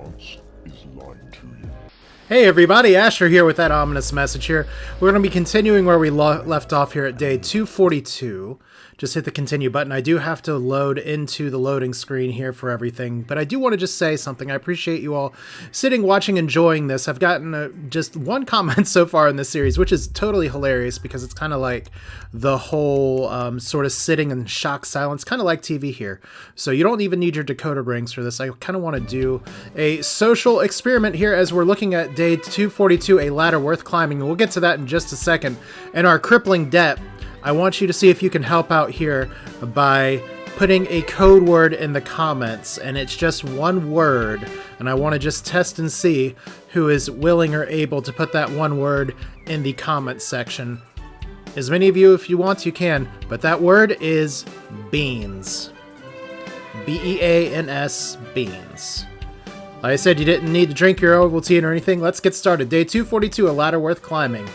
audience is lying to you. Hey everybody, Asher here with that ominous message here. We're going to be continuing where we left off here at day 242. Just hit the continue button. I do have to load into the loading screen here for everything, but I do want to just say something. I appreciate you all sitting, watching, enjoying this. I've gotten just one comment so far in this series, which is totally hilarious because it's kind of like the whole sort of sitting in shock silence, kind of like TV here. So you don't even need your decoder rings for this. I kind of want to do a social experiment here as we're looking at day 242, a ladder worth climbing. We'll get to that in just a second. And our crippling debt. I want you to see if you can help out here by putting a code word in the comments, and it's just one word, and I want to just test and see who is willing or able to put that one word in the comment section. As many of you, if you want, you can, but that word is beans. B-E-A-N-S, beans. Like I said, you didn't need to drink your Ovaltine or anything. Let's get started. Day 242, a ladder worth climbing.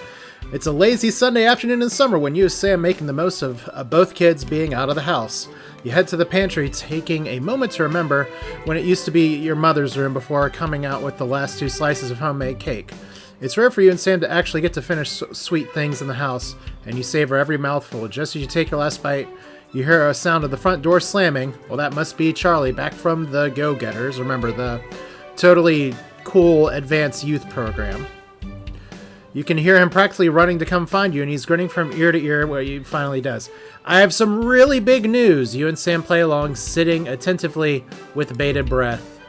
It's a lazy Sunday afternoon in summer when you and Sam making the most of both kids being out of the house. You head to the pantry, taking a moment to remember when it used to be your mother's room before coming out with the last 2 slices of homemade cake. It's rare for you and Sam to actually get to finish sweet things in the house, and you savor every mouthful. Just as you take your last bite, you hear a sound of the front door slamming. Well, that must be Charlie back from the Go-Getters. Remember, the totally cool advanced youth program. You can hear him practically running to come find you, and he's grinning from ear to ear when he finally does. I have some really big news. You and Sam play along, sitting attentively with bated breath.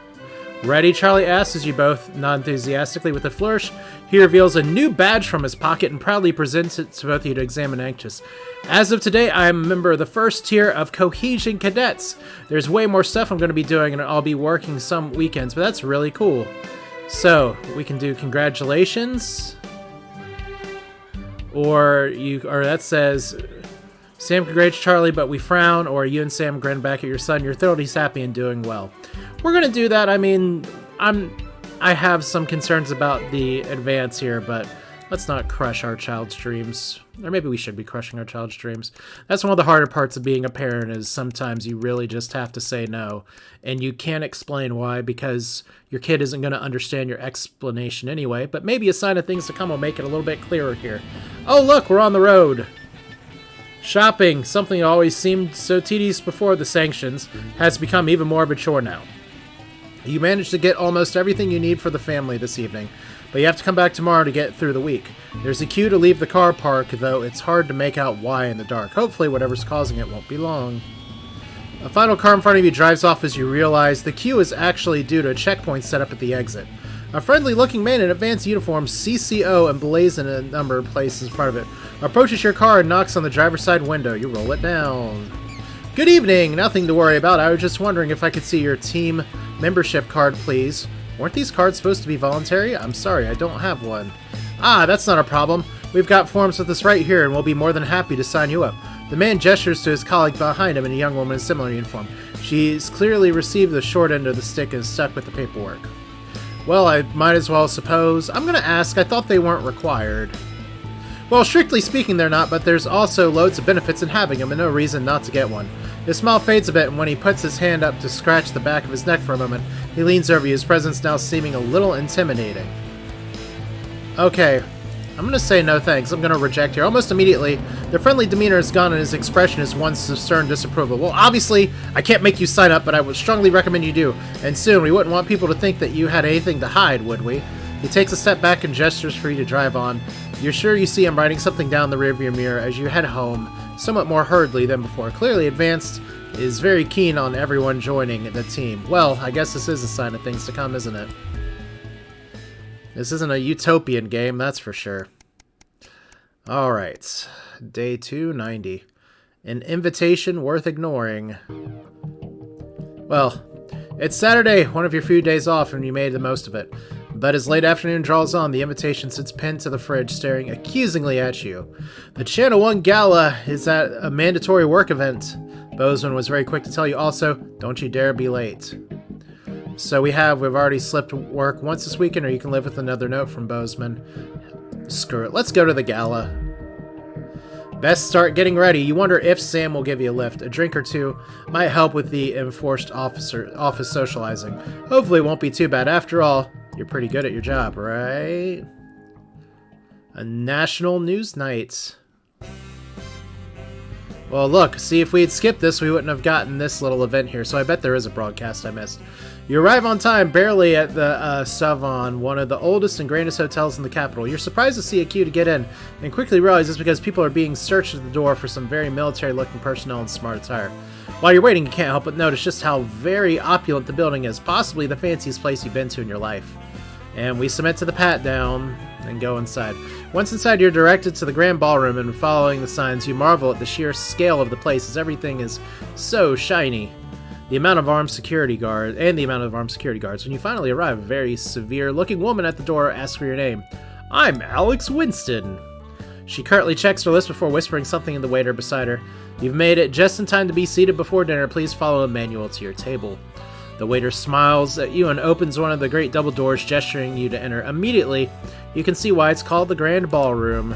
Ready? Charlie asks as you both nod enthusiastically. With a flourish, he reveals a new badge from his pocket and proudly presents it to both of you to examine anxious. As of today, I am a member of the first tier of Cohesion Cadets. There's way more stuff I'm going to be doing, and I'll be working some weekends, but that's really cool. So, we can do congratulations. Or that says, Sam congrates Charlie, but we frown. Or you and Sam grin back at your son. You're thrilled he's happy and doing well. We're gonna do that. I mean, I have some concerns about the advance here, but let's not crush our child's dreams. Or maybe we should be crushing our child's dreams. That's one of the harder parts of being a parent, is sometimes you really just have to say no. And you can't explain why, because your kid isn't going to understand your explanation anyway. But maybe a sign of things to come will make it a little bit clearer here. Oh, look, we're on the road. Shopping, something that always seemed so tedious before the sanctions, has become even more of a chore now. You managed to get almost everything you need for the family this evening, but you have to come back tomorrow to get through the week. There's a queue to leave the car park, though it's hard to make out why in the dark. Hopefully whatever's causing it won't be long. A final car in front of you drives off as you realize the queue is actually due to a checkpoint set up at the exit. A friendly-looking man in advanced uniform, CCO, emblazoned in a number of places in front of it, approaches your car and knocks on the driver's side window. You roll it down. Good evening! Nothing to worry about. I was just wondering if I could see your team membership card, please. Weren't these cards supposed to be voluntary? I'm sorry, I don't have one. Ah, that's not a problem. We've got forms with us right here, and we'll be more than happy to sign you up. The man gestures to his colleague behind him and a young woman in similar uniform. She's clearly received the short end of the stick and is stuck with the paperwork. Well, I might as well suppose. I'm going to ask. I thought they weren't required. Well, strictly speaking, they're not, but there's also loads of benefits in having them and no reason not to get one. His smile fades a bit, and when he puts his hand up to scratch the back of his neck for a moment, he leans over you, his presence now seeming a little intimidating. Okay, I'm going to say no thanks. I'm going to reject here. Almost immediately, the friendly demeanor is gone and his expression is one of stern disapproval. Well, obviously, I can't make you sign up, but I would strongly recommend you do. And soon, we wouldn't want people to think that you had anything to hide, would we? He takes a step back and gestures for you to drive on. You're sure you see him writing something down the rearview mirror as you head home, somewhat more hurriedly than before. Clearly, Advanced is very keen on everyone joining the team. Well, I guess this is a sign of things to come, isn't it? This isn't a utopian game, that's for sure. Alright, day 290. An invitation worth ignoring. Well, it's Saturday, one of your few days off, and you made the most of it. But as late afternoon draws on, the invitation sits pinned to the fridge, staring accusingly at you. The Channel 1 Gala is at a mandatory work event. Bozeman was very quick to tell you also, don't you dare be late. So we've already slipped work once this weekend, or you can live with another note from Bozeman. Screw it, let's go to the gala. Best start getting ready. You wonder if Sam will give you a lift. A drink or two might help with the enforced office socializing. Hopefully it won't be too bad. After all, you're pretty good at your job, right? A national news night. Well, look, see, if we had skipped this, we wouldn't have gotten this little event here, so I bet there is a broadcast I missed. You arrive on time, barely at the Savon, one of the oldest and grandest hotels in the capital. You're surprised to see a queue to get in, and quickly realize it's because people are being searched at the door for some very military-looking personnel in smart attire. While you're waiting, you can't help but notice just how very opulent the building is, possibly the fanciest place you've been to in your life. And we submit to the pat-down and go inside. Once inside, you're directed to the grand ballroom, and following the signs, you marvel at the sheer scale of the place, as everything is so shiny. The amount of armed security guards, When you finally arrive, a very severe-looking woman at the door asks for your name. I'm Alex Winston. She curtly checks her list before whispering something to the waiter beside her. You've made it just in time to be seated before dinner. Please follow a manual to your table. The waiter smiles at you and opens one of the great double doors, gesturing you to enter. Immediately, you can see why it's called the Grand Ballroom.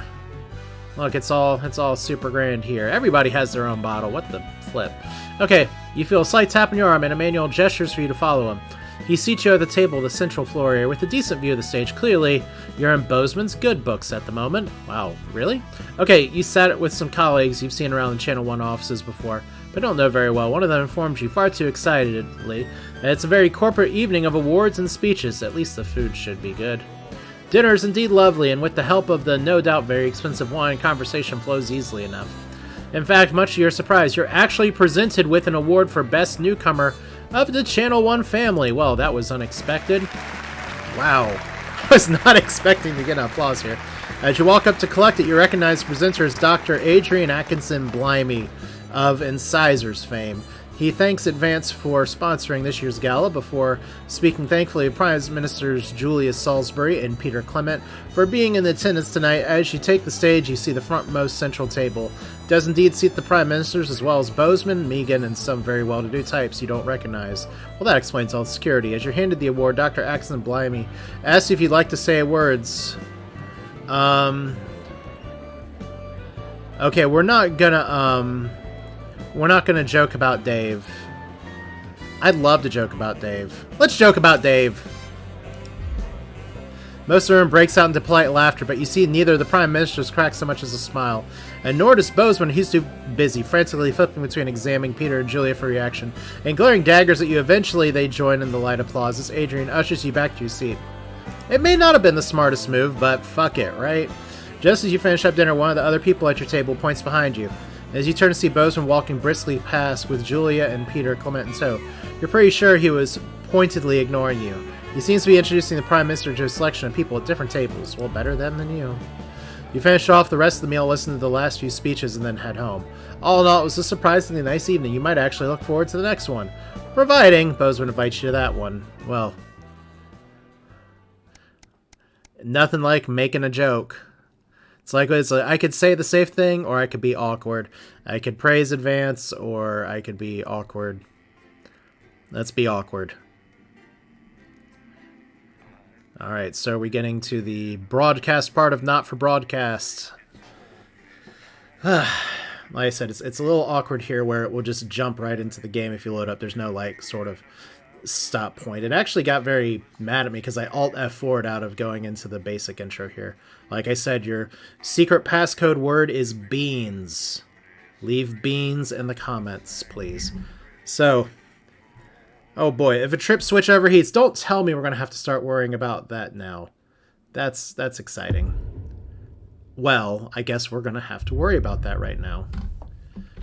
Look, it's all super grand here. Everybody has their own bottle. What the flip? Okay, you feel a slight tap on your arm, and Emmanuel gestures for you to follow him. He seats you at the table, the central floor area, with a decent view of the stage. Clearly, you're in Bozeman's good books at the moment. Wow, really? Okay, you sat with some colleagues you've seen around the Channel 1 offices before, but don't know very well. One of them informs you far too excitedly that it's a very corporate evening of awards and speeches. At least the food should be good. Dinner is indeed lovely, and with the help of the no doubt very expensive wine, conversation flows easily enough. In fact, much to your surprise, you're actually presented with an award for Best Newcomer of the Channel 1 family. Well, that was unexpected. Wow. I was not expecting to get an applause here. As you walk up to collect it, you recognize the presenter as Dr. Adrian Atkinson Blimey of Incisors fame. He thanks Advance for sponsoring this year's gala before speaking thankfully of Prime Ministers Julius Salisbury and Peter Clement for being in attendance tonight. As you take the stage, you see the frontmost central table does indeed seat the Prime Ministers, as well as Bozeman, Megan, and some very well-to-do types you don't recognize. Well, that explains all the security. As you're handed the award, Dr. Atkinson Blimey asks you if you'd like to say words. Okay, we're not gonna joke about Dave. I'd love to joke about Dave. Let's joke about Dave. Most of the room breaks out into polite laughter, but you see neither of the Prime Ministers crack so much as a smile. And nor does Bozeman. He's too busy, frantically flipping between examining Peter and Julia for reaction, and glaring daggers at you. Eventually, they join in the light applause as Adrian ushers you back to your seat. It may not have been the smartest move, but fuck it, right? Just as you finish up dinner, one of the other people at your table points behind you. As you turn to see Bozeman walking briskly past with Julia and Peter Clement in tow, you're pretty sure he was pointedly ignoring you. He seems to be introducing the Prime Minister to a selection of people at different tables. Well, better them than you. You finish off the rest of the meal, listen to the last few speeches, and then head home. All in all, it was a surprisingly nice evening. You might actually look forward to the next one. Providing Bozeman invites you to that one. Well, nothing like making a joke. It's like I could say the safe thing, or I could be awkward. I could praise Advance, or I could be awkward. Let's be awkward. Alright, so are we getting to the broadcast part of Not for Broadcast? Like I said, it's a little awkward here where it will just jump right into the game if you load up. There's no, like, sort of stop point. It actually got very mad at me because I Alt F4'd out of going into the basic intro here. Like I said, your secret passcode word is beans. Leave beans in the comments, please. So, oh boy, if a trip switch overheats, don't tell me we're going to have to start worrying about that now. That's exciting. Well, I guess we're going to have to worry about that right now.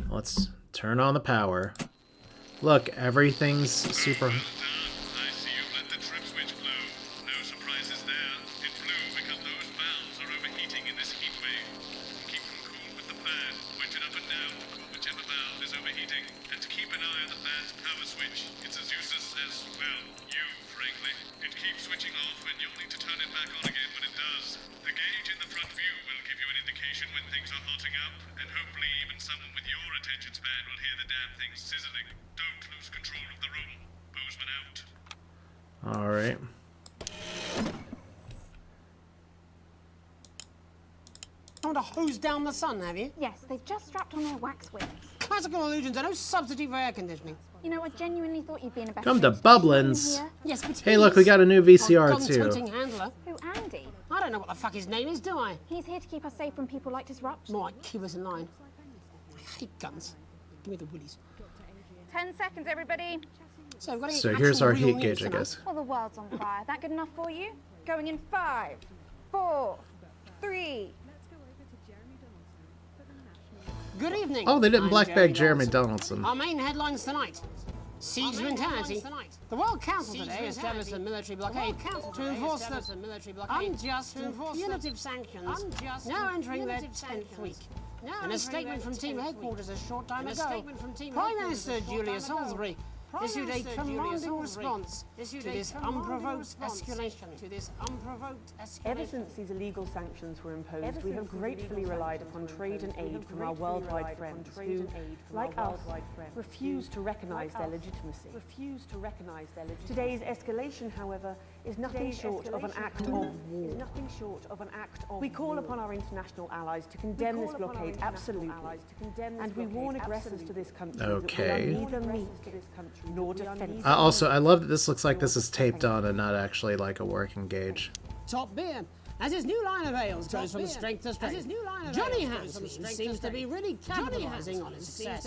Let's turn on the power. Look, everything's super... I see you let the trip switch blow. No surprises there. It blew because those valves are overheating in this heat wave. Keep them cool with the fan, pointed up and down to cool whichever valve is overheating, and to keep an eye on the fan's power switch. It's as useless as, well, you, frankly. It keeps switching off and you'll need to turn it back on again when it does. The gauge in the front view will give you an indication when things are hotting up, and hopefully even someone with your attention span will hear the damn thing sizzling. Don't lose control of the room. Bozeman out. Alright. hose down the sun, have you? Yes, they've just strapped on their wax wings. Classical illusions are no substitute for air conditioning. You know, I genuinely thought you'd be in a better Come to shape Bublins. here. Yes, but Hey, look, we got a new VCR too. Gun-toting handler. Who, Andy? I don't know what the fuck his name is, do I? He's here to keep us safe from people like Disrupt. More like keep us in line. I hate guns. Give me the willies. 10 seconds, everybody. So, we've got any So here's actual our real heat news gauge, I tonight? guess. Well, the world's on fire. That good enough for you? Going in 5, 4, 3. Good evening. Oh, they didn't I'm blackbag Jeremy Donaldson. Our main headlines tonight. Siege mentality. The World Council today established a military blockade to enforce the unjust and punitive sanctions now entering their 10th week. In a statement from team headquarters a short time ago, Prime Minister Julia Salisbury issued a commanding response to this unprovoked escalation. Ever since these illegal sanctions were imposed, we have gratefully relied upon trade and aid from our worldwide friends who, like us, refuse to recognise their legitimacy. Today's escalation, however, is nothing short of an act of war. We call upon our international allies to condemn this blockade absolutely, and we warn aggressors to this country Okay. that we are neither meek nor defensive. Also, I love that this looks like this is taped on and not actually like a working gauge. Top beer, as his new line of ales goes from strength to strength. Johnny Hansen seems to be really capitalising on his success.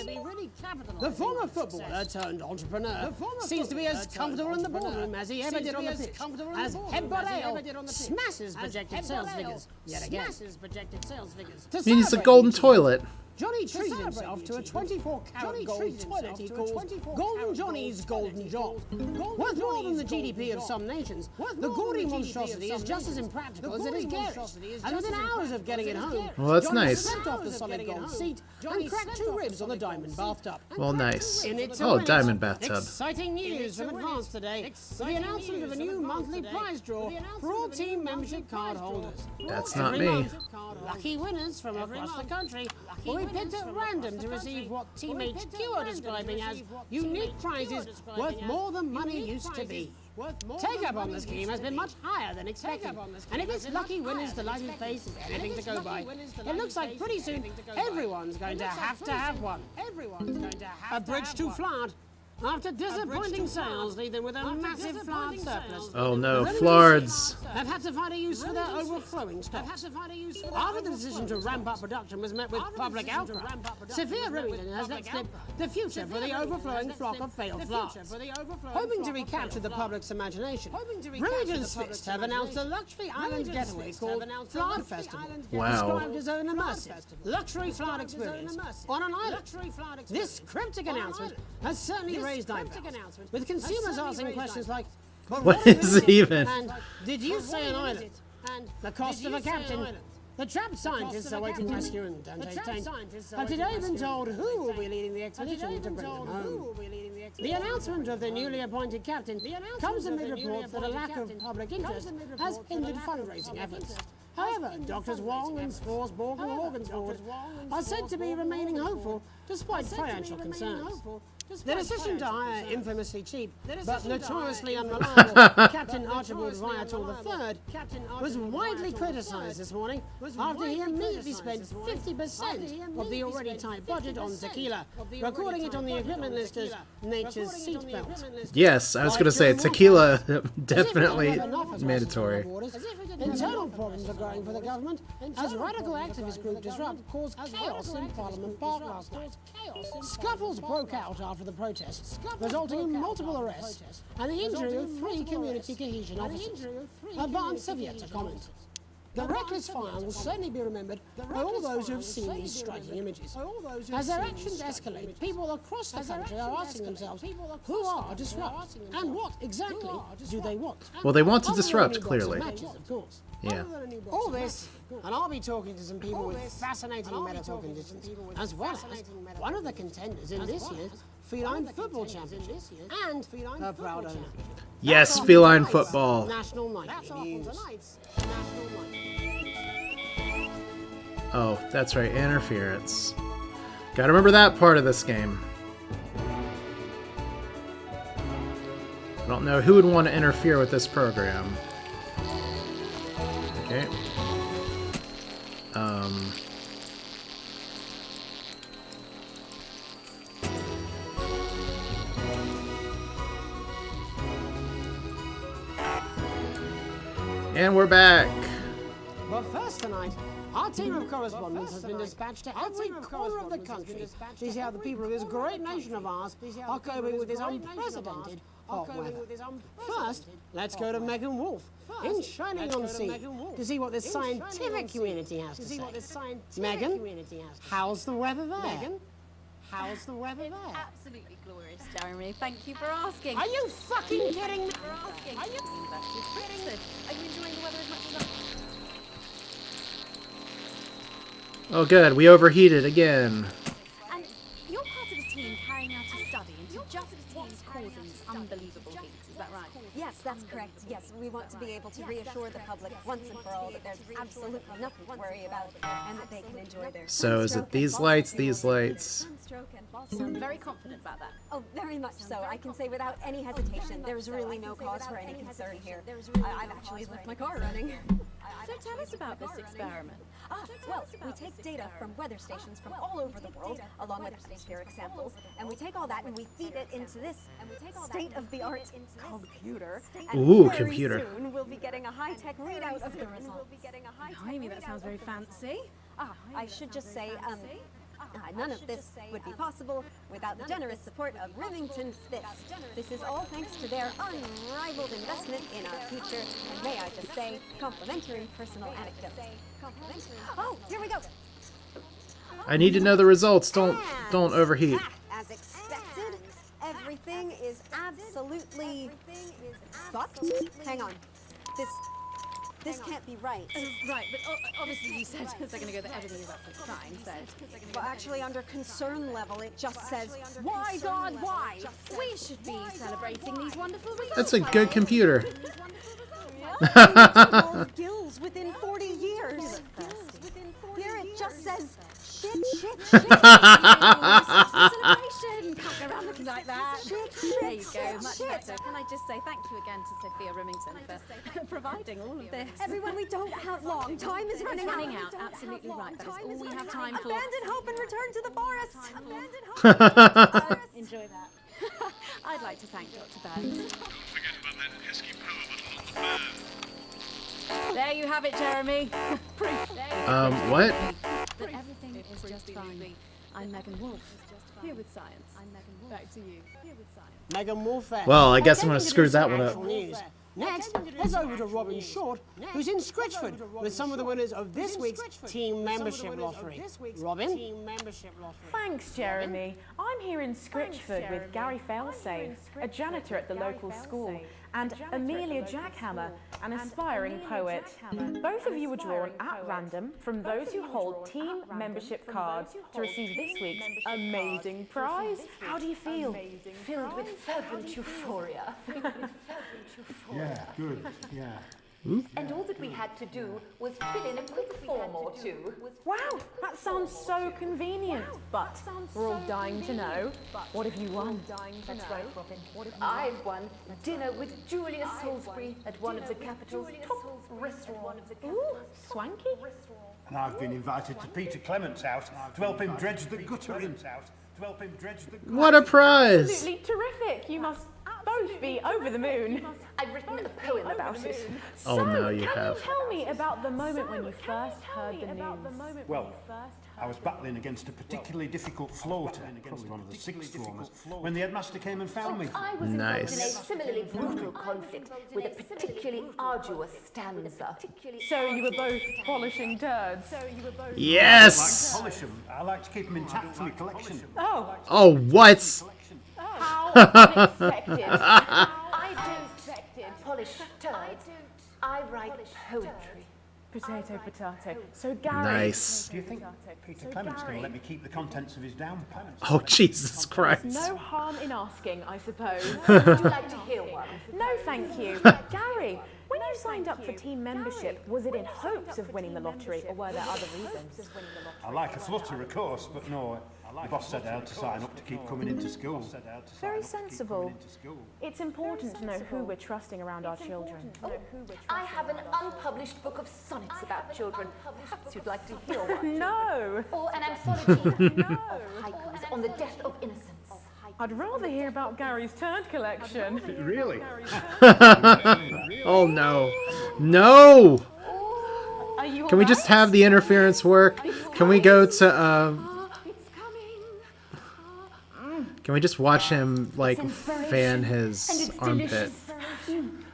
The former footballer turned entrepreneur seems to be as comfortable in the boardroom as he ever did on the pitch, as Headbutt Ale smashes projected sales figures yet again. I mean, he's a golden toilet. Johnny treated himself to a 24-carat gold toilet he called Golden Johnny's Golden John. Worth more than the GDP of some nations, the gaudy monstrosity is just as impractical as it is garish. And within hours of getting it home, Well, that's Johnny nice. slipped off the solid gold seat and cracked 2 ribs on the diamond bathtub. Well, nice. In it Oh, tonight, diamond bathtub. Exciting news from advance today with the announcement of a new monthly prize draw for all team membership card holders. That's not Every me. month, lucky winners from across the country will be picked at random to receive what Team HQ are describing as unique prizes worth more than money used to be. Take up on the scheme has been much higher than expected, and if its lucky winner's delighted face is anything to go by, it looks like pretty soon everyone's going to have one. A bridge too flat. After disappointing sales leave them with a massive flood surplus. Oh no, Remedies Flards. have had to find a use for their overflowing stocks. After the decision to ramp up production was met with public outcry, Sophia Remington has let slip the future for the overflowing flock of failed flowers. Hoping to recapture the public's imagination, Remington's Fist have announced a luxury island getaway called Flood Festival. Wow. Described as an immersive, luxury flood experience on an island. This cryptic announcement has certainly raised eyebrows, with consumers asking questions like, "But What is it even? And did you say an island? And the cost of a captain? The trapped scientists awaiting rescue and Dante's have today been told who will be leading the expedition to bring them home. The announcement of the newly appointed captain comes amid reports that a lack of public interest has hindered fundraising efforts. However, Doctors Wong and Sporsborg and Morgansford are said to be remaining hopeful despite financial concerns. The decision to hire infamously cheap but notoriously unreliable Captain Archibald Viator III was widely criticised this morning after he immediately spent 50% of the already tight budget on tequila, recording it on the equipment list as nature's seatbelt. Yes, I was gonna say tequila, definitely mandatory. Internal problems are growing for the government as radical activist group Disrupt caused chaos in Parliament Park last night. Scuffles broke out after the protests, resulting in multiple arrests and the injury of 3 community cohesion officers. Barnes have yet to comment. The reckless fire will certainly be remembered by all those who have seen these striking images. As their actions escalate, people across the country are asking themselves, who are Disrupt and what exactly do they want? Well, they want to Other than disrupt, any box of clearly. matches, of course. Yeah. All this, and I'll be talking to some people with fascinating medical conditions, as well as one of the contenders in this year's Feline Football Championship, and her proud owner. Yes, feline football. National Nightly News. Oh, that's right, interference. Gotta remember that part of this game. I don't know who would want to interfere with this program. Okay. And we're back. But first tonight, our team of correspondents has been dispatched to every corner of the country to see how the people of this great nation of ours are coping with this unprecedented hot weather. First, let's go to Megan Wolf in Shining on Sea to see what this scientific community has to say. Megan, how's the weather there? How's the weather there? Absolutely glorious, Jeremy. Thank you for asking. Are you fucking kidding me? For asking. Are you kidding me? Are you enjoying the weather as much as Oh, good. We overheated again. And you're part of a team carrying out a study into just what's causing this unbelievable heat. Is that right? Yes, that's correct. Yes, we want to be able to reassure the public once and for all that there's absolutely nothing to worry about and that they can enjoy their So is it these lights, these lights? So I'm very confident about that. Oh, very much so. I can say without any hesitation, there's really no cause for any concern here. I've actually left my car running. So tell us about this experiment. Well, we take data from weather stations from all over the world, along with atmospheric samples, and we take all that and we feed it into this state-of-the-art computer. And Ooh, very computer. soon we'll be getting a high-tech readout of the results. Blimey, that sounds very fancy. I should just say, none of this would be possible without the generous support of Remington Smiths. This is all thanks to their unrivaled investment in our future, and may I just say, complimentary personal anecdotes. Oh, here we go. I need to know the results. Don't overheat. As expected, everything is absolutely fucked. Hang on. This can't be right. Right, but obviously you said a second ago that everything is absolutely fine, so... Well, actually, under concern level, it just says, why, God, why? We should be celebrating these wonderful results. That's a good computer. All gills within 40 years. Here it just says, shit. Celebration! Can't go around looking like that. There you go, much better. Can I just say thank you again to Sophia Remington for providing all of this. Everyone, we don't have long. Time is running out. Absolutely right. That is all we have time for. Abandon hope and return to the forest. Enjoy that. I'd like to thank Dr. Burns. Don't forget about that pesky power button on the fan. There you have it, Jeremy. Proof. What? But everything is just fine. I'm Megan Wolf, here with science. Back to you, here with science. Megan Wolf there. Well, I guess I'm gonna Getting screw into that one up. actual news. Next, head over to Robin Short, who's in Scritchford with some of the winners of this week's Team Membership Lottery. Robin? Thanks, Jeremy. I'm here in Scritchford with Gary Failsafe, a janitor at the local school, and Amelia Jackhammer, an aspiring poet. Both of you were drawn at random from those who hold team membership cards to receive this week's amazing prize. How do you feel? Filled with fervent euphoria. Yeah, good. Yeah. And all that we had to do was fill in a quick form or two. Wow, that sounds so convenient. But we're all dying to know, what have you won? That's right, Robin. I've won dinner with Julius Salisbury at one of the capital's top restaurants. Ooh, swanky. And I've been invited to Peter Clement's house to help him dredge the gutter in. What a prize! Absolutely terrific. You must both be over the moon. I've written a poem about it. Oh no, you have. Can you tell me about the moment when you first heard the news? Well, I was battling against a particularly difficult floater, probably one of the sixth formers, when the headmaster came and found me. I was involved in a Nice. similarly brutal conflict with a particularly arduous stanza. So you were both polishing turds. Yes! Polish them. I like to keep them intact for my collection. Oh, Oh, what? how unexpected. I don't polish turds. I write poetry. Potato, potato. So Gary. Nice. Do you think Peter Clement's going to let me keep the contents of his downpipe? Oh, Jesus Christ. No harm in asking, I suppose. Would you like to hear one? No, thank you. Gary, when you signed up for team membership, was it in hopes of winning the lottery, or were there other reasons? I like a flutter, of course, but no. The boss said I had to sign up to keep coming into school. Very sensible. It's important to know who we're trusting around our children. I have an unpublished book of sonnets about children. Perhaps you'd like to hear one. No! Or an anthology of haikus on the death of innocence. I'd rather hear about Gary's turd collection. Really? Oh no. No! Are you Can we just have the interference work? Can we go to It's coming. can we just watch him like It's inspiration, fan and his it's armpit? delicious.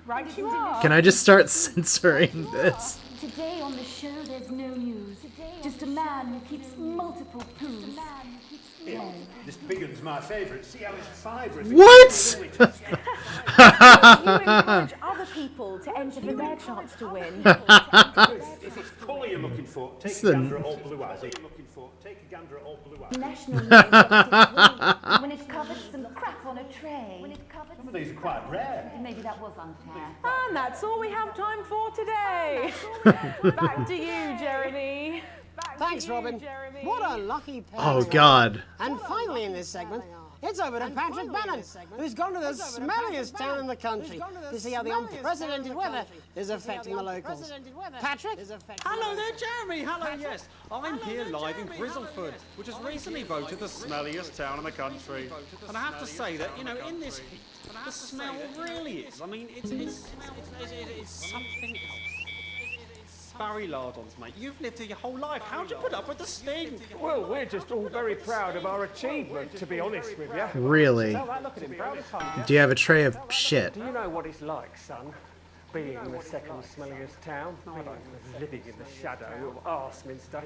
Right you are. Can I just start censoring this? Today on the show there's no news. Just a man who keeps multiple poos. This big one's my favourite. See how it's fibrous. What? You encourage other people to enter for their chance to win. If it's colour you're looking for, take a gander at all blue eyes. National news when it covered some crap on a tray. Some of these are quite rare. Maybe that was unfair. And that's all we have time for today. Back to you, Jeremy. Thanks, Robin. What a lucky pair. Oh God. And finally in this segment, it's over to Patrick Bannon, who's gone to the smelliest town in the country to see how the unprecedented weather is affecting the locals. Patrick? Hello there, Jeremy. Hello, yes. I'm here live in Grizzleford, which has recently voted the smelliest town in the country. And I have to say that, you know, in this, the smell really is. I mean, it's something else. Barry Lardons, mate, you've lived here your whole life. How'd you put up with the stink? Well, we're just all very proud of our achievement, to be honest with you. Really? Tell that, look at him, proud as hell. Do you have a tray of shit? Do you know what it's like, son? Being the second smelliest town, living in the shadow of Arseminster.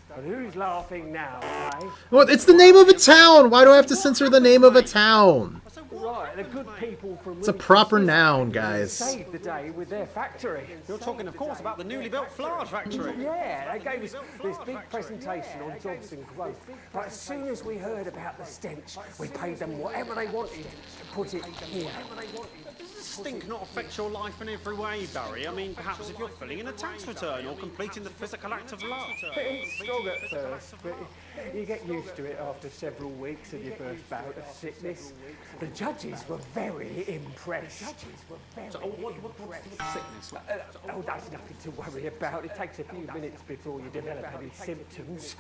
But who's laughing now, eh? Well, it's the name of a town! Why do I have to censor the name of a town? Right, the good people from It's a proper noun, guys. saved the day with their factory. You're talking, of course, about the newly built Flard factory. Yeah, they gave us this big presentation on jobs and growth. But as soon as we heard about the stench, we paid them whatever they wanted to put it here. Does the stink not affect your life in every way, Barry? I mean, perhaps if you're filling in a tax return or completing the physical act of love. It's strong at first, but you get used to it after several weeks of your first bout of sickness. The judges were very impressed. What's sickness? Oh, that's nothing to worry about. It takes a few minutes before you develop any symptoms.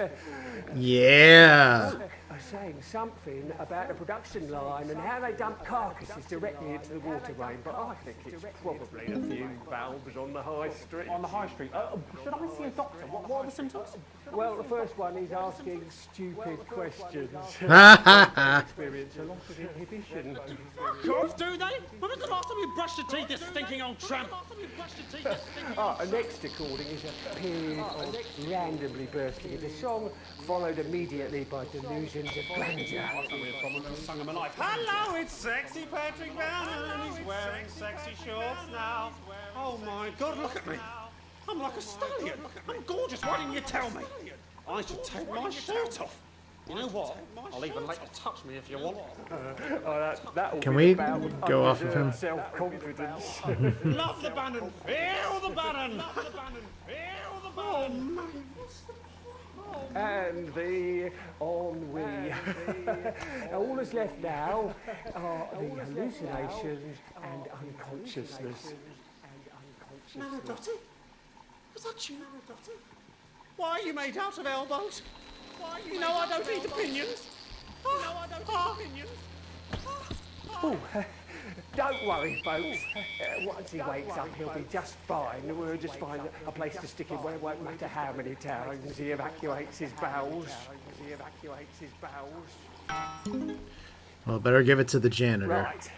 Yeah. I was saying something about the production line and how they dump carcasses directly into the water main, but I think it's probably a few valves on the high street. On the high street? Should I see a doctor? What are the symptoms? Well, the first one is asking stupid questions. Experience a lot of inhibition. Cops, do they? When was the last time you brushed your teeth, you stinking old tramp? A next recording is a period of randomly bursting into song, followed immediately by delusions of grandeur. Song of my life. Hello, it's sexy Patrick Bannon. He's wearing sexy shorts now. Oh my God, look at me. I'm like a stallion. I'm gorgeous. Why didn't you tell me? I should take my shirt off. You know what? I'll even let you touch me if you want. Can we go off of him? Self-confidence. Love the Bannon. Feel the Bannon. Love the Bannon. Feel the Bannon. Oh, man. And the ennui. All that's left now are the hallucinations and unconsciousness. Nanadotti? Was that you, Nanadotti? Why are you made out of elbows? You know I don't eat opinions. Oh, don't worry, folks. Once he wakes up, he'll be just fine. We'll just find a place to stick him where it won't matter how many times he evacuates his bowels. Well, better give it to the janitor. Right.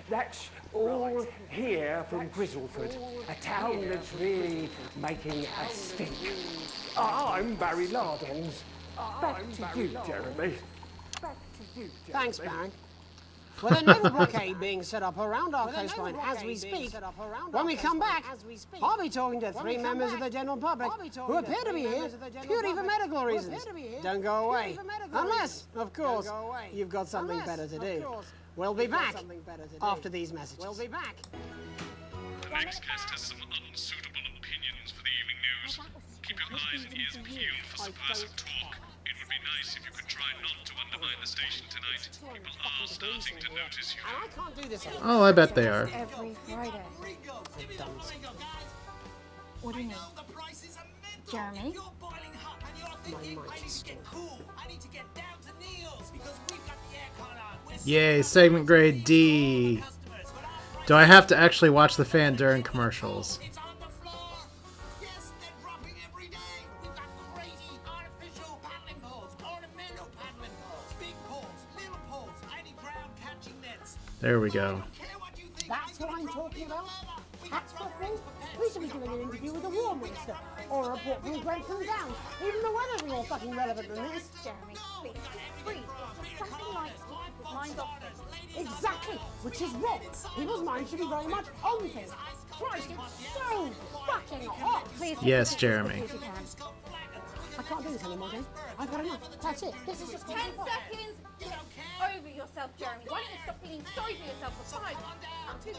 That's all here from Grizzleford, a town that's really making a stink. I'm Barry Lardons. Back to you, Jeremy. Thanks, Barry. With a naval blockade being set up around our coastline as we speak, when we come back, I'll be talking to three members of the general public who appear to be here purely for medical reasons. Don't go away. Unless, of course, you've got something better to do. We'll be back after these messages. The next guest has some unsuitable opinions for the evening news. Keep your eyes and ears peeled for subversive talk. It would be nice if you could try not to undermine the station tonight. People are starting to notice you. I can't do this anymore. Oh, I bet they are. Every Friday. What do you mean? Jeremy? Yay, segment grade D. Do I have to actually watch the fan during commercials? There we go. That's what I'm talking about. Hats football. We should be doing an interview with the War Minister, or a report from Grenfell Downs. Even the weather's more fucking relevant than this. Jeremy, please, breathe. Something like people's minds off things. Exactly, which is wrong. People's minds should be very much on things. Christ, it's so fucking hot. Please, Yes, Jeremy. if you can. I can't do this anymore, Jane. I've had enough. That's it. This is just 10 seconds. Over yourself, Jeremy. Why don't you stop feeling sorry for yourself for 5, 2,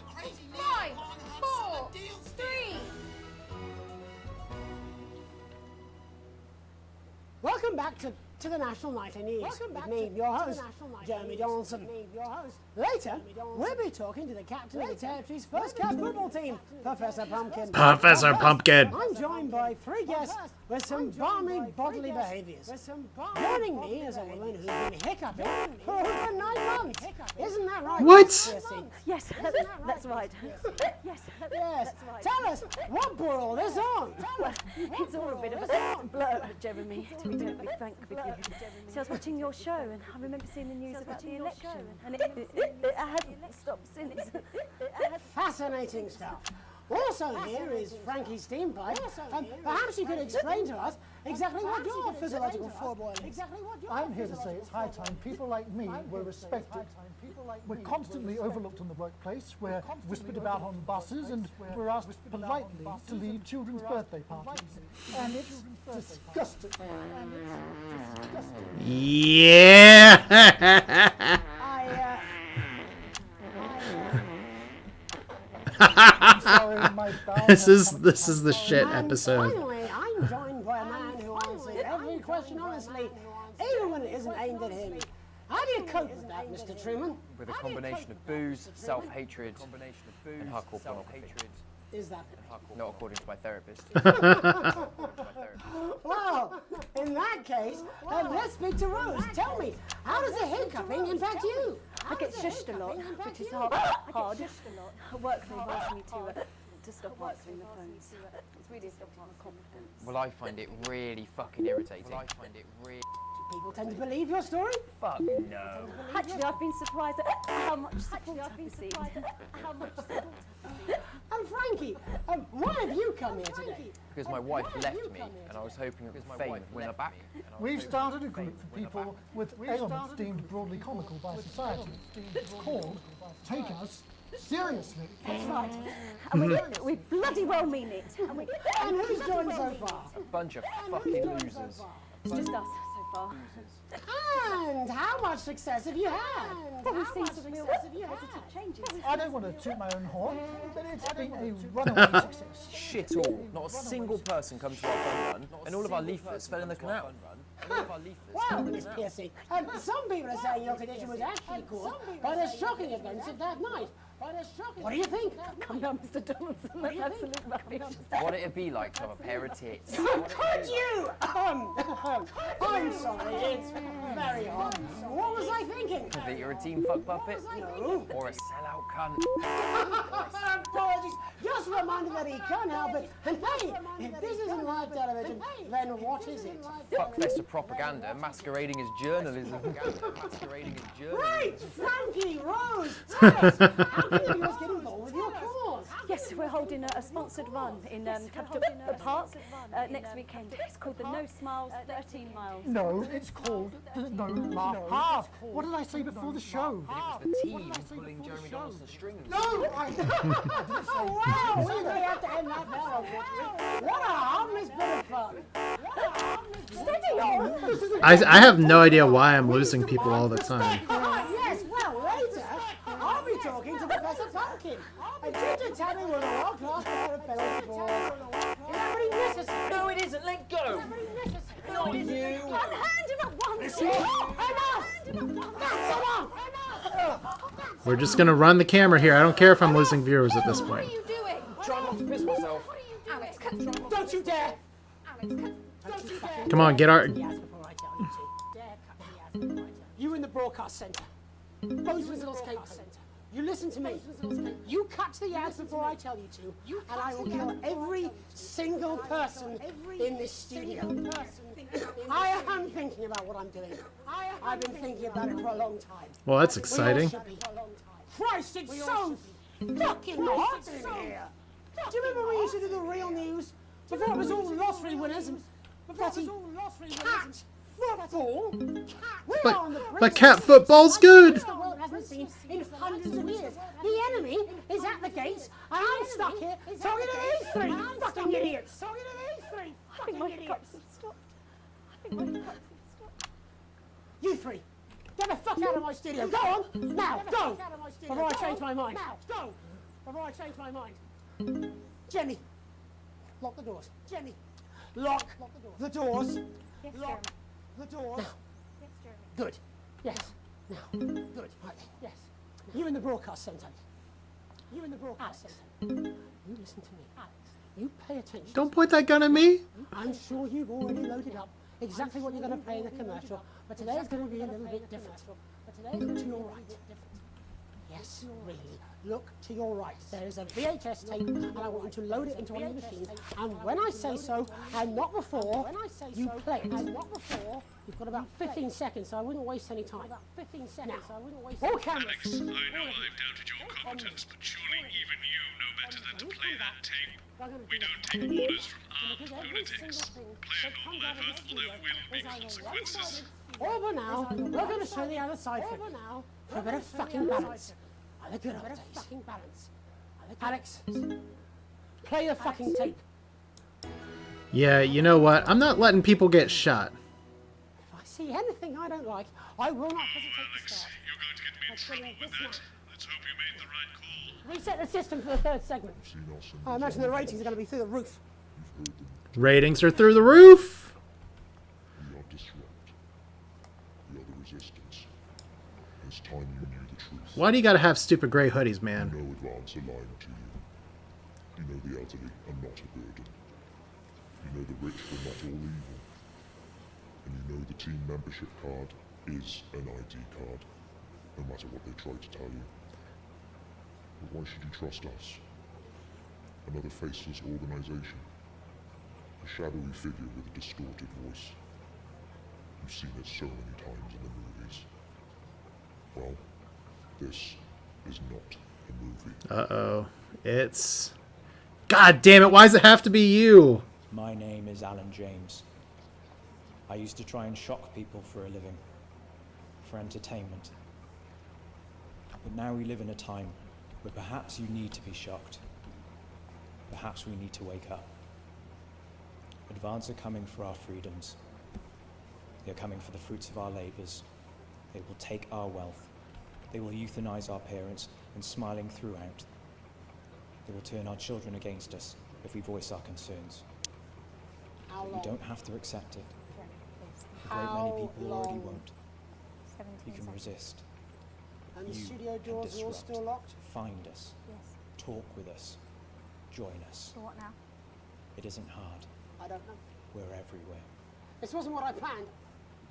5, 4, 3. Welcome back to the National Nightly News. With me, your host, Jeremy Donaldson. Later, we'll be talking to the captain of the Territory's first cat football team, Professor Pumpkin. Professor Pumpkin. I'm joined by 3 guests with some balmy bodily behaviours. Joining me is a woman who's been hiccuping for over 9 months. Isn't that right? What? Yes, that's right. Yes, Yes. Tell us, what brought all this on? Well, it's all a bit of a blur, Jeremy, to be totally frank with you. See, I was watching your show, and I remember seeing the news about the election, and it hasn't stopped since. Fascinating stuff. Also here is Frankie Steampipe. Perhaps you could explain to us exactly what your physiological foreboy is. I'm here to say it's high time people like me were respected. We're constantly overlooked in the workplace, we're whispered about on buses, and we're asked politely to leave children's birthday parties. And it's disgusting. Yeah. I'm sorry, my bowel This is the shit episode. Finally, I'm joined by a man who answers every question honestly, even when it isn't aimed at him. How do you cope with that, Mr. Truman? With a combination of booze, self-hatred, and hardcore pornography. Is that? Not according to my therapist. Well, in that case, let's speak to Rose. Tell me, how does the hiccuping impact you? I get shushed a lot, which is hard. At work, they ask me to stop answering the phones. It's really affecting my confidence. Well, I find it really fucking irritating. People tend to believe your story? Fuck no. Actually, I've been surprised at how much support I've received. And Frankie, why have you come here today? Because my wife left me, and I was hoping that with fame would win her back. We've started a group for people with ailments deemed broadly comical by society. It's called Take Us Seriously. That's right. And we bloody well mean it. And who's joined so far? A bunch of fucking losers. It's just us so far. And how much success have you had? Well, we've seen some real positive changes. I don't want to toot my own horn, but it's been a runaway success. Shit all. Not a single person come to our fun run, and all of our leaflets fell in the canal. Well, Miss Piercy, some people are saying your condition was actually caused by the shocking events of that night. What do you think? Come on, Mr. Donaldson, that's absolute rubbish. What it'd be like to have a pair of tits. Could you? I'm sorry, it's very hot. What was I thinking? That you're a team fuck puppet? No. Or a sellout cunt? Apologies. Just a reminder that he can't help it. And hey, if this isn't live television, then what is it? Fuckfest of propaganda masquerading as journalism. Right, Frankie, Rose, tell us, how can you get involved with your cause? Yes, we're holding a sponsored run in Capital Park next weekend. It's called the No Smiles 13 Miles. No, it's called the No Laugh Half. What did I say before the show? It was the team pulling Jeremy Donaldson's strings. No! Oh, wow! We may have to end that now. What a harmless bit of fun. Steady on! I have no idea why I'm losing people all the time. Yes, well, later, I'll be talking to Professor Pumpkin. And Ginger Tabby will know our class for a penalty ball. Is that really necessary? No, it isn't. Let go. Not you. Unhand him at once. Enough! That's enough! We're just gonna run the camera here. I don't care if I'm losing viewers at this point. What are you doing? Try not to piss myself. Alex, don't you dare! Come on, get our... You in the broadcast centre. Both Whistles Cape Centre. You listen to me. You cut the ads before I tell you to, and I will kill every single person in this studio. I am thinking about what I'm doing. I've been thinking about it for a long time. Well, that's We all exciting. should be. Christ, it's so fucking hot in here. Do you remember when we used to do the real news? Before it was all lottery winners and bloody cat football. We're on the brink But of cat football's good. the world hasn't seen in hundreds of years. The enemy is at the gates, and I'm stuck here talking to these three fucking idiots. Talking to these three fucking idiots. You three, get the fuck out of my studio. Go on, now, go. Before I change my mind. Now, go. Before I change my mind. Jenny, lock the doors. Jenny, lock the doors. Yes, Lock the doors. Yes, Jeremy. Good. Yes. Now. Good. Right. Yes. You in the broadcast centre. You in the broadcast centre. You listen to me, Alex. You pay attention. Don't point that gun at me. I'm sure you've already loaded up exactly what you're going to play in the commercial, but today is going to be a little bit different. Look to your right. Yes, really. Look to your right. There is a VHS tape, and I want you to load it into one of the machines. And when I say so, and not before, you play it. And not before. You've got about 15 seconds, so I wouldn't waste any time. About 15 seconds, so I wouldn't waste any time. Alex, I know I've doubted your competence, but surely even you know better than to play that tape. We don't take orders from armed lunatics. Play it all over, or there will be consequences. Over now, we're going to show the other side for a bit of fucking balance. The good old days. Alex, play the fucking tape. Yeah, you know what? I'm not letting people get shot. If I see anything I don't like, I will not hesitate to start. You're going to get me in trouble with that. Let's hope you made the right call. Reset the system for the third segment. I imagine the ratings are going to be through the roof. Ratings are through the roof. We are disrupt. We are the resistance. It's time you knew the truth. Why do you gotta have stupid gray hoodies, man? You know advance are lying to you. You know the elderly are not a burden. You know the rich were not all evil. And you know the team membership card is an ID card, no matter what they try to tell you. But why should you trust us? Another faceless organization. A shadowy figure with a distorted voice. You've seen it so many times in the movies. Well, this is not a movie. Uh-oh. It's... God damn it, why does it have to be you? My name is Alan James. I used to try and shock people for a living, for entertainment. But now we live in a time where perhaps you need to be shocked. Perhaps we need to wake up. Advance are coming for our freedoms. They are coming for the fruits of our labors. They will take our wealth. They will euthanize our parents and smiling throughout. They will turn our children against us if we voice our concerns. We don't have to accept it. A great many people already won't. You can resist. And the You studio can doors are all disrupt. still locked? Find us. Yes. Talk with us. Join us. So what now? It isn't hard. I don't know. We're everywhere. This wasn't what I planned.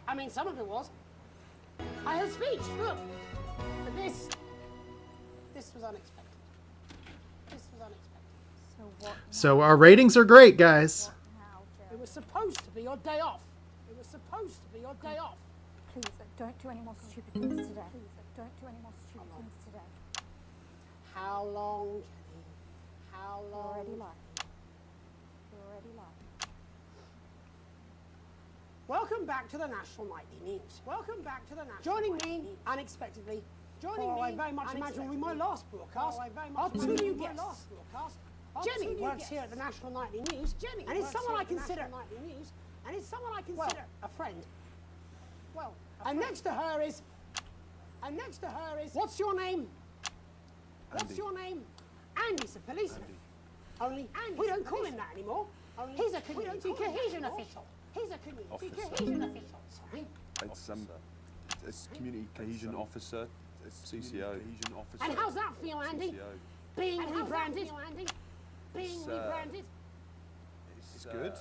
I mean, some of it was. I had a speech, look. But this was unexpected. This was unexpected. So what? So our ratings are great, guys. It was supposed to be your day off. It was supposed to be your day off. Please, don't do any more stupid things today. Please, don't do any more stupid things today. How long, Jenny? How long? You're already lying. You're already lying. Welcome back to the National Nightly News. Welcome back to the National Joining me unexpectedly. I very much imagine will be my last broadcast. Our two new guests. Jenny works here at the National Nightly News. And it's someone I consider. Well, a friend. Well, and next to her is. What's your name? What's your name? Andy's a policeman. Only we don't call him that anymore. He's a community cohesion official. He's a community cohesion official. Sorry. It's community cohesion officer, CCO. And how's that feel, Andy? Being rebranded. It's good.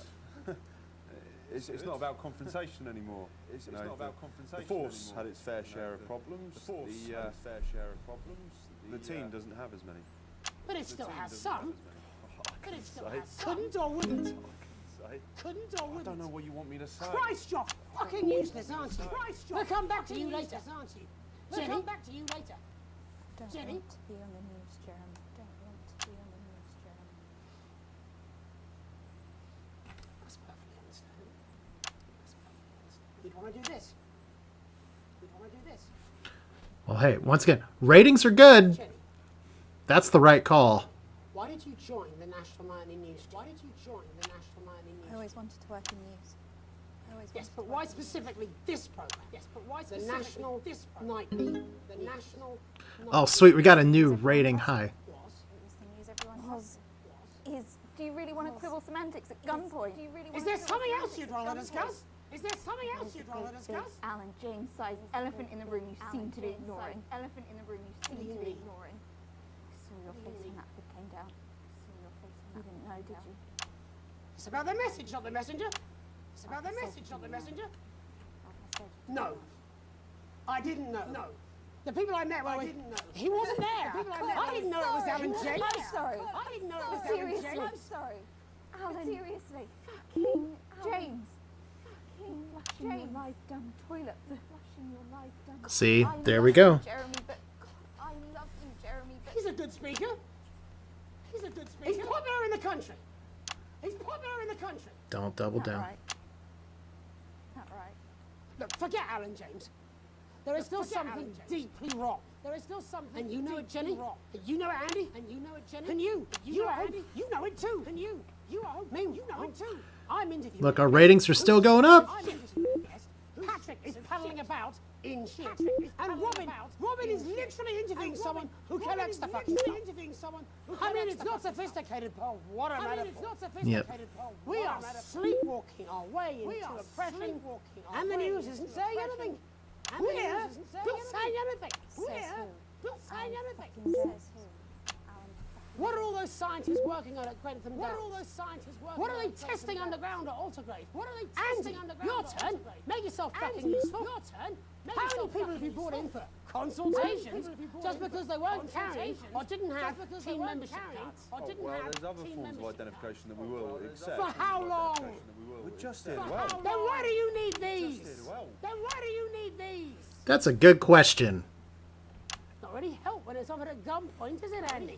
It's not about confrontation anymore. The force had its fair share of problems. The team doesn't have as many. But it still has some. But it still has some. Couldn't or wouldn't. Couldn't or wouldn't. I don't know what you want me to say. Christ, you're fucking useless, aren't you? Christ, we'll come back to you later, aren't you? Jenny? We'll come back to you later. Don't Jenny? want to be on the news, Jeremy. Don't want to be on the news, Jeremy. That's perfectly understandable. That's perfectly understandable. You'd want to do this. You'd want to do this. Well, hey, once again, ratings are good. Jenny, That's the right call. why did you join the National Nightly News? Why did you join the National Nightly News? I always wanted to work in news. Yes, but why specifically this program? Yes, but why specifically the National Nightly? The National. Oh, sweet. We got a new rating high. It was the news everyone has. Do you really want to quibble semantics at gunpoint? Is there something else you'd rather discuss? Is there something else you'd rather discuss? Alan James-sized elephant in the room you seem to be ignoring. Elephant in the room you seem to be ignoring. I saw your face when that bit came down. You didn't know, did you? It's about the message, not the messenger. It's about the message, not the messenger. No. I didn't know. No. The people I met were didn't know. He wasn't there. I didn't know it was Alan James. I'm sorry. I didn't know it was Alan Seriously. James. I'm sorry. Alan. Seriously. Fucking James. Fucking flushing your life down the toilet. Flushing your life down the See, I there love we go. You, Jeremy, but I love you, Jeremy, but He's a good speaker. He's a good speaker. He's popular in the country. He's popular in the country. Don't double down. Right. Not right. Look, forget Alan James. There is still something deeply wrong. There is still something. And you know it, Jenny. Wrong. And you know it, Andy. And you know it, Jenny. And you know it, Andy. You know it too. And you know it too. I'm interviewing. Look, our ratings are still going up. I'm interviewing. Yes. Patrick is paddling about in shit. And Robin is literally interviewing someone who collects the fucking stuff. I mean, it's not sophisticated, Paul. What a metaphor. We are sleepwalking our way into oppression, and the news isn't saying anything. We're not saying anything. We're not saying anything. What are all those scientists working on at Grentham Downs? What are they testing underground at Altergrave? What are they testing underground? Your turn. Make yourself fucking useful. Your turn. How many people have you brought in for consultations just because they weren't carrying or didn't have team membership cards? Well, there's other forms of identification that we will accept. For how long? We just did well. Then why do you need these? Then why do you need these? That's a good question. Not really help when it's offered at gunpoint, is it, Andy?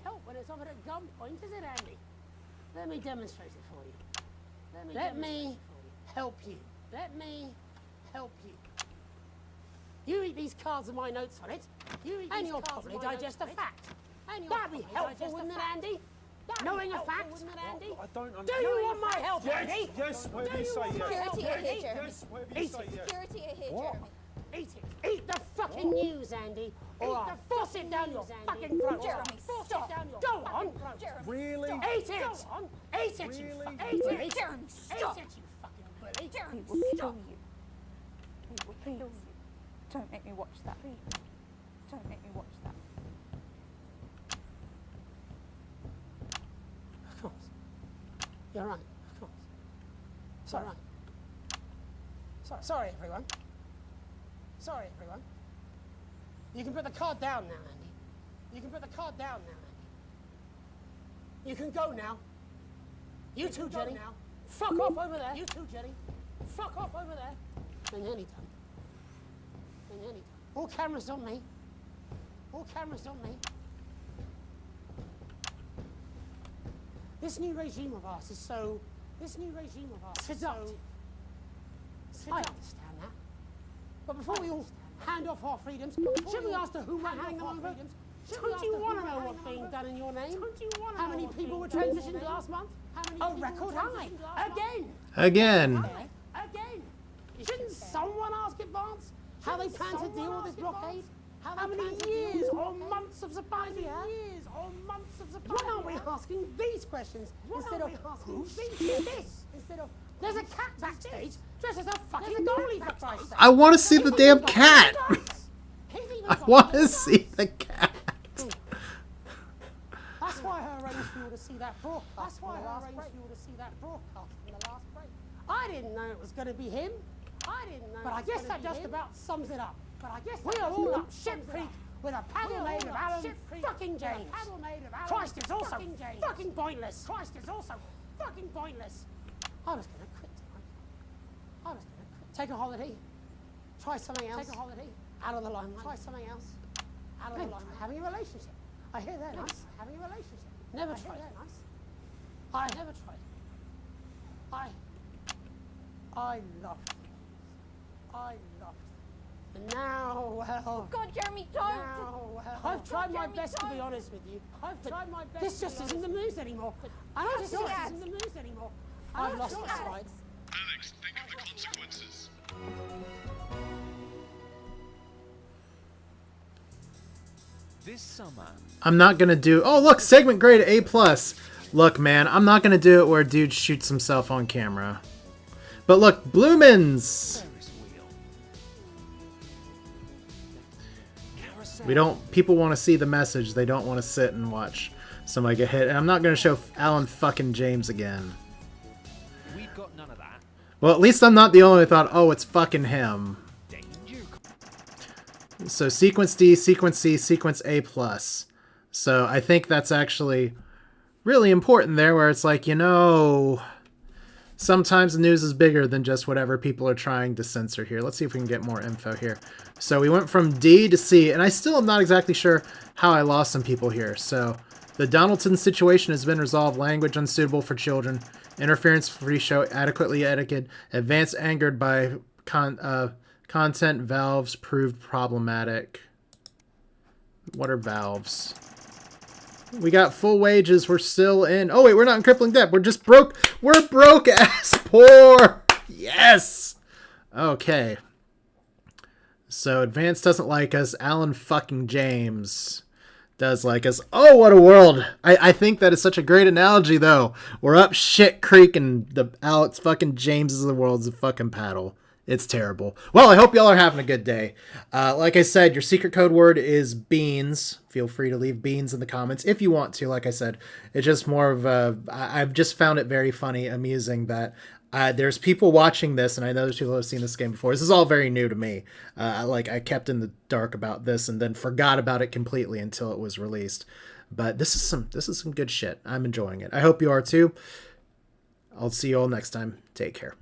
Let me demonstrate it for you. Let me help you. Let me help you. You read these cards with my notes on it, and you'll probably digest a fact. That'd be helpful, wouldn't it, Andy? Knowing a fact? I don't understand. Do you want my help, Yes, Andy? yes, whatever you say, yes. Security are here, Jeremy. Yes, whatever you Eat say, it. yes. Security are here, What? Jeremy. Eat it. Eat the fucking news, Andy, or I'll force it down your fucking throat. Jeremy, stop. Go on. Jeremy, Really? stop. Eat it. Eat it, you fucking eat it. Jeremy, stop. Eat it, you fucking bully. Jeremy, will kill you. He will kill you. Don't make me watch that. Don't make me watch that. Of course. You're right, of course. Sorry. Sorry, everyone. Sorry, everyone. You can put the card down now, Andy. You can put the card down now, Andy. You can go now. You too, Jenny. Now. Fuck off over there. You too, Jenny. Fuck off over there. They're nearly done. They're nearly done. All cameras on me. All cameras on me. This new regime of ours is so... seductive. I understand that. But before we all hand off our freedoms, should we ask to whom we're handing them over? Don't you want to know what's being done in your name? How many people were transitioned last month? A record high. Again. Again. Shouldn't someone ask Advance how they plan to deal with this blockade? How many years or months of supplies we have? Why aren't we asking these questions instead of who's this? Instead of there's a cat backstage dressed as a fucking dolly for Christ's sake. I want to see the damn cat. I want to see the cat. That's why I arranged for you to see that broadcast. In the last break. I didn't know it was going to be him. But I guess that just about sums it up. We are all up shit creek with a paddle made of Alan fucking James. Christ, it's also fucking pointless. Christ, it's also fucking pointless. I was gonna quit tonight. I was gonna quit. Take a holiday. Try something else. Take a holiday. Out of the limelight. Try something else. Out of the limelight. Having a relationship. I hear that nice. Having a relationship. Never tried. Nice. I never tried. I loved it. I loved it. And now, well... God, Jeremy, don't! Now, well... I've tried my best to be honest with you. I've tried my best. This just isn't the mood anymore. This just isn't the mood anymore. I've lost this fight. Alex, think of the consequences. This summer... I'm not gonna do... Oh, look! Segment grade A+. Look, man, I'm not gonna do it where a dude shoots himself on camera. But look, Bloomins! We don't... People want to see the message. They don't want to sit and watch somebody get hit. And I'm not gonna show Alan fucking James again. We've got none of that. Well, at least I'm not the only one who thought, oh, it's fucking him. So sequence D, sequence C, sequence A+. So I think that's actually really important there, where it's like, you know, sometimes the news is bigger than just whatever people are trying to censor here. Let's see if we can get more info here. So we went from D to C, and I still am not exactly sure how I lost some people here. So the Donaldson situation has been resolved. Language unsuitable for children. Interference-free show adequately etiquette. Advanced angered by content valves proved problematic. What are valves? We got full wages. We're still in. Oh, wait, we're not in crippling debt. We're just broke. We're broke ass poor. Yes. Okay. So Advance doesn't like us. Alan fucking James does like us. Oh, what a world. I think that is such a great analogy, though. We're up shit creek and the Alex fucking James of the world's a fucking paddle. It's terrible. Well, I hope y'all are having a good day. Like I said, your secret code word is beans. Feel free to leave beans in the comments if you want to. Like I said, it's just more of a... I've just found it very funny, amusing that there's people watching this, and I know there's people who have seen this game before. This is all very new to me. I kept in the dark about this and then forgot about it completely until it was released. But this is some good shit. I'm enjoying it. I hope you are too. I'll see you all next time. Take care.